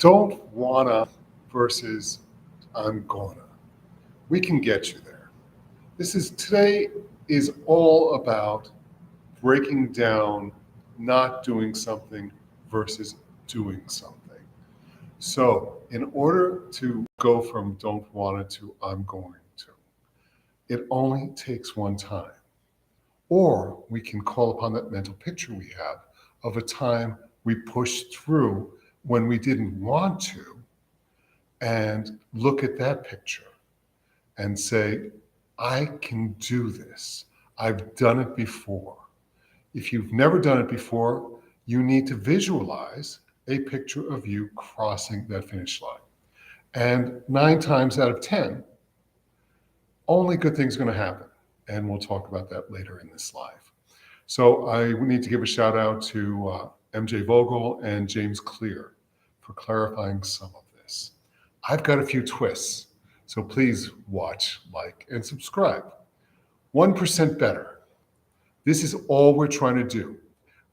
Don't wanna versus I'm gonna. We can get you there. Today is all about breaking down not doing something versus doing something. So, in order to go from don't wanna to I'm going to, it only takes one time. Or we can call upon that mental picture we have of a time we pushed through when we didn't want to and look at that picture and say, I can do this. I've done it before. If you've never done it before, you need to visualize a picture of you crossing that finish line. And 9 times out of 10, only good things are going to happen. And we'll talk about that later in this live. So I need to give a shout out to MJ Vogel and James Clear for clarifying some of this. I've got a few twists, so please watch, like, and subscribe. 1% better. This is all we're trying to do.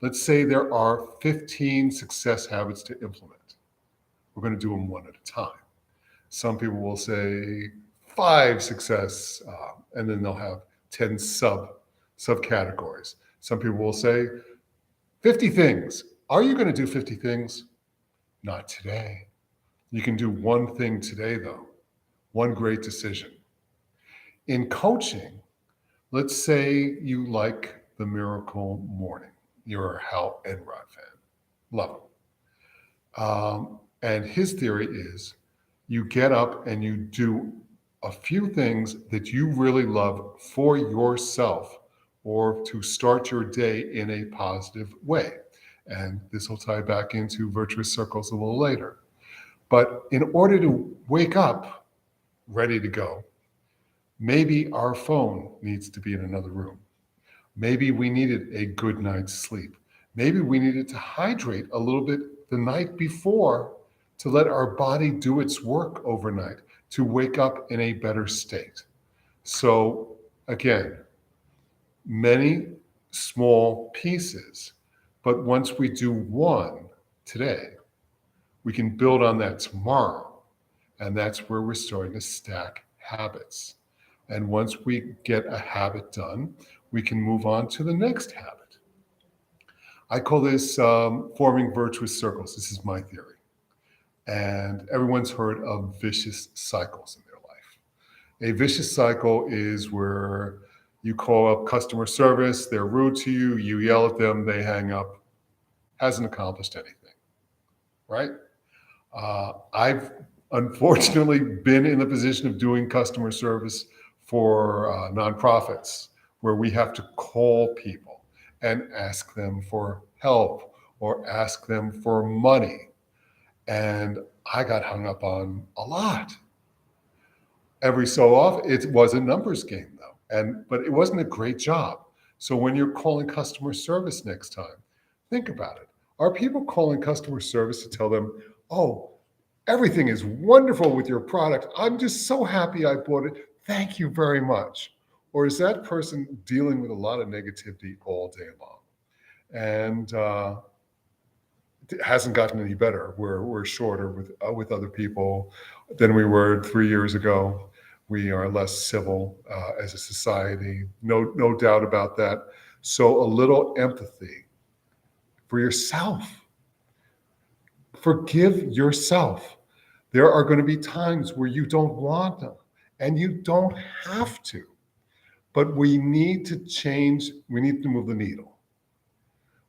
Let's say there are 15 success habits to implement. We're going to do them one at a time. Some people will say 5 success, and then they'll have 10 subcategories. Some people will say 50 things. Are you going to do 50 things? Not today. You can do one thing today, though. One great decision. In coaching, let's say you like the Miracle Morning. You're a Hal Enrod fan. Love him. And his theory is you get up and you do a few things that you really love for yourself or to start your day in a positive way. And this will tie back into Virtuous Circles a little later. But in order to wake up ready to go, maybe our phone needs to be in another room. Maybe we needed a good night's sleep. Maybe we needed to hydrate a little bit the night before to let our body do its work overnight, to wake up in a better state. So again, many small pieces, but once we do one today, we can build on that tomorrow. And that's where we're starting to stack habits. And once we get a habit done, we can move on to the next habit. I call this forming virtuous circles. This is my theory. And everyone's heard of vicious cycles in their life. A vicious cycle is where you call up customer service, they're rude to you, you yell at them, they hang up, hasn't accomplished anything, right? I've unfortunately been in the position of doing customer service for nonprofits where we have to call people and ask them for help or ask them for money. And I got hung up on a lot. Every so often, it was a numbers game though, but it wasn't a great job. So when you're calling customer service next time, think about it. Are people calling customer service to tell them, oh, everything is wonderful with your product. I'm just so happy I bought it. Thank you very much. Or is that person dealing with a lot of negativity all day long? And it hasn't gotten any better. We're shorter with other people than we were 3 years ago. We are less civil as a society. No doubt about that. So a little empathy for yourself. Forgive yourself. There are going to be times where you don't want them, and you don't have to. But we need to change. We need to move the needle.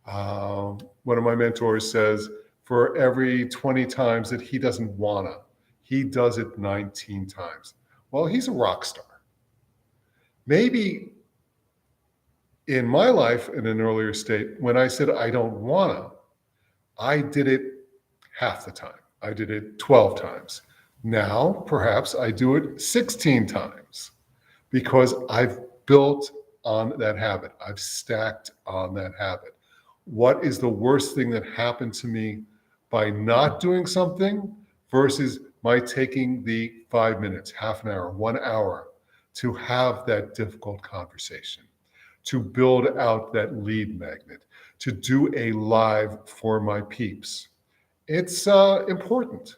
One of my mentors says, for every 20 times that he doesn't wanna, he does it 19 times. Well, he's a rock star. Maybe in my life, in an earlier state, when I said I don't wanna, I did it half the time. I did it 12 times. Now, perhaps I do it 16 times because I've built on that habit. I've stacked on that habit. What is the worst thing that happened to me by not doing something versus my taking the 5 minutes, half an hour, 1 hour to have that difficult conversation, to build out that lead magnet, to do a live for my peeps, It's important.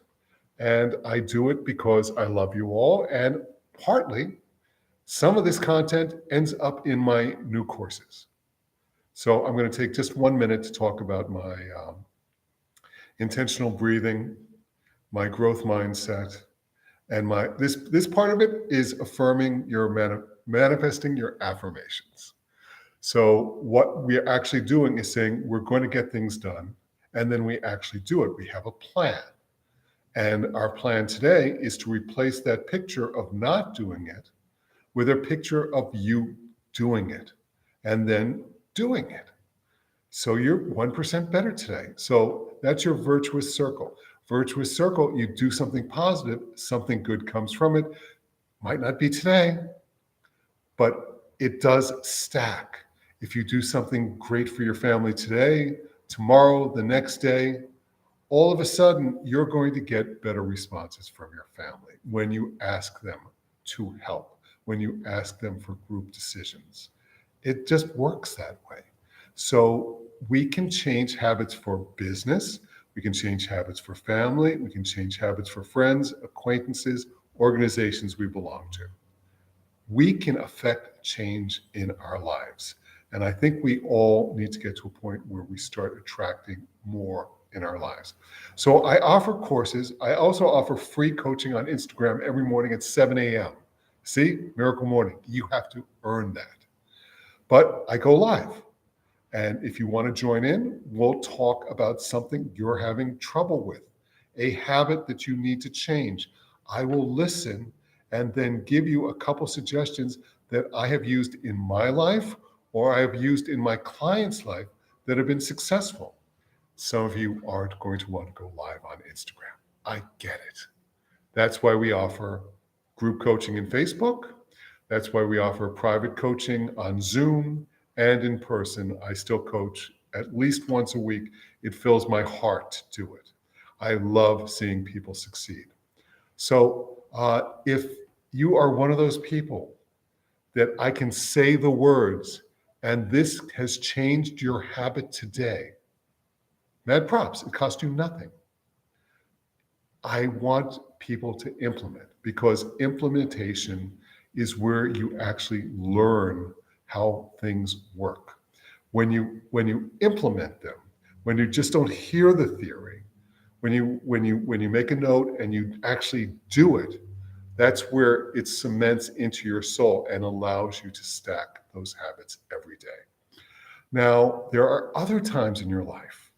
And I do it because I love you all. And partly, some of this content ends up in my new courses. So I'm going to take just 1 minute to talk about my intentional breathing, my growth mindset, and my this part of it is affirming your manifesting your affirmations. So what we're actually doing is saying we're going to get things done, and then we actually do it. We have a plan. And our plan today is to replace that picture of not doing it with a picture of you doing it and then doing it. So you're 1% better today. So that's your virtuous circle. Virtuous circle, you do something positive, something good comes from it. Might not be today, but it does stack. If you do something great for your family today, tomorrow, the next day, all of a sudden you're going to get better responses from your family when you ask them to help, when you ask them for group decisions. It just works that way. So we can change habits for business, we can change habits for family, we can change habits for friends, acquaintances, organizations we belong to. We can affect change in our lives. And I think we all need to get to a point where we start attracting more in our lives. So I offer courses. I also offer free coaching on Instagram every morning at 7 a.m. See, Miracle Morning. You have to earn that. But I go live. And if you want to join in, we'll talk about something you're having trouble with, a habit that you need to change. I will listen and then give you a couple suggestions that I have used in my life or I have used in my client's life that have been successful. Some of you aren't going to want to go live on Instagram. I get it. That's why we offer group coaching in Facebook. That's why we offer private coaching on Zoom and in person. I still coach at least once a week. It fills my heart to do it. I love seeing people succeed. So if you are one of those people that I can say the words, and this has changed your habit today, mad props, it cost you nothing. I want people to implement because implementation is where you actually learn how things work. When you implement them, when you just don't hear the theory, when you make a note and you actually do it, that's where it cements into your soul and allows you to stack those habits every day. Now, there are other times in your life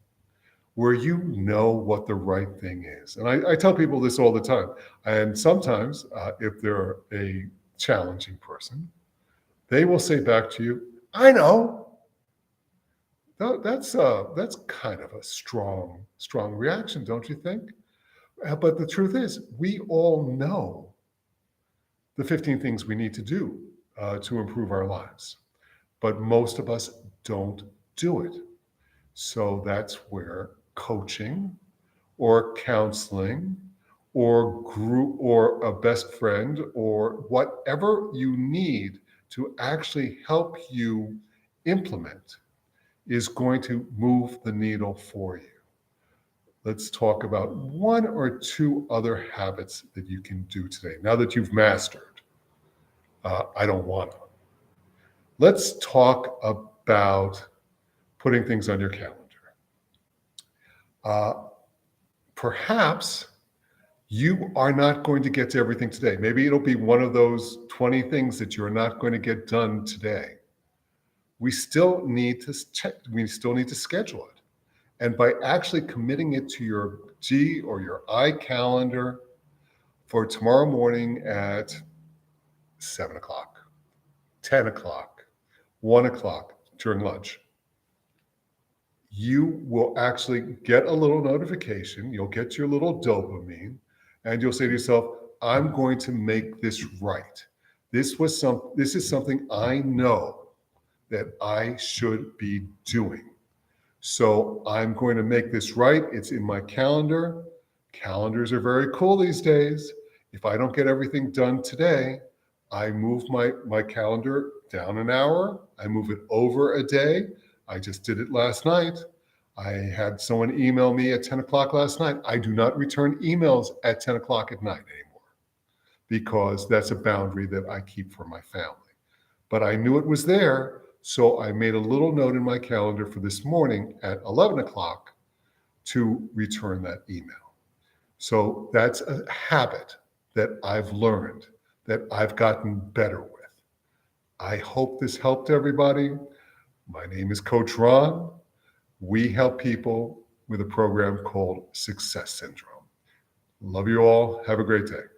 where you know what the right thing is. And I tell people this all the time. And sometimes, if they're a challenging person, they will say back to you, I know. That's kind of a strong reaction, don't you think? But the truth is, we all know the 15 things we need to do to improve our lives. But most of us don't do it. So that's where coaching or counseling or group or a best friend or whatever you need to actually help you implement is going to move the needle for you. Let's talk about one or two other habits that you can do today. Now that you've mastered, I don't want to. Let's talk about putting things on your calendar. Perhaps you are not going to get to everything today. Maybe it'll be one of those 20 things that you're not going to get done today. We still need to check, we still need to schedule it. And by actually committing it to your G or your I calendar for tomorrow morning at 7 o'clock, 10 o'clock, 1 o'clock during lunch, you will actually get a little notification. You'll get your little dopamine, and you'll say to yourself, I'm going to make this right. This is something I know that I should be doing. So I'm going to make this right. It's in my calendar. Calendars are very cool these days. If I don't get everything done today, I move my calendar down an hour. I move it over a day. I just did it last night. I had someone email me at 10 o'clock last night. I do not return emails at 10 o'clock at night anymore because that's a boundary that I keep for my family. But I knew it was there, so I made a little note in my calendar for this morning at 11 o'clock to return that email. So that's a habit that I've learned, that I've gotten better with. I hope this helped everybody. My name is Coach Ron. We help people with a program called Success Syndrome. Love you all. Have a great day.